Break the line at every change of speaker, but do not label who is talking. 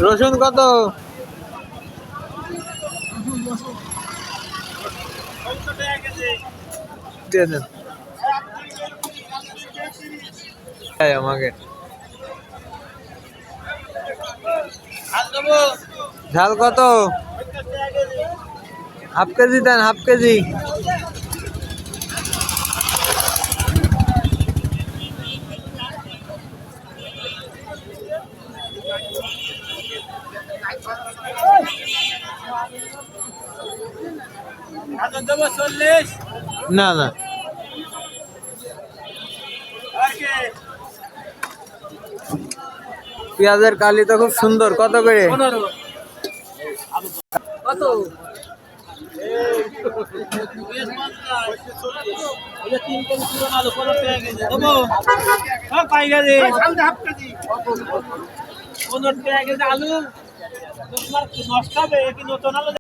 রসুন কত? দিয়ে দেন আমাকে। ঝাল কত? হাফ কেজি দেন, হাফ কেজি। না না, পেঁয়াজের কালি তো খুব সুন্দর। কত করে? কত? আলু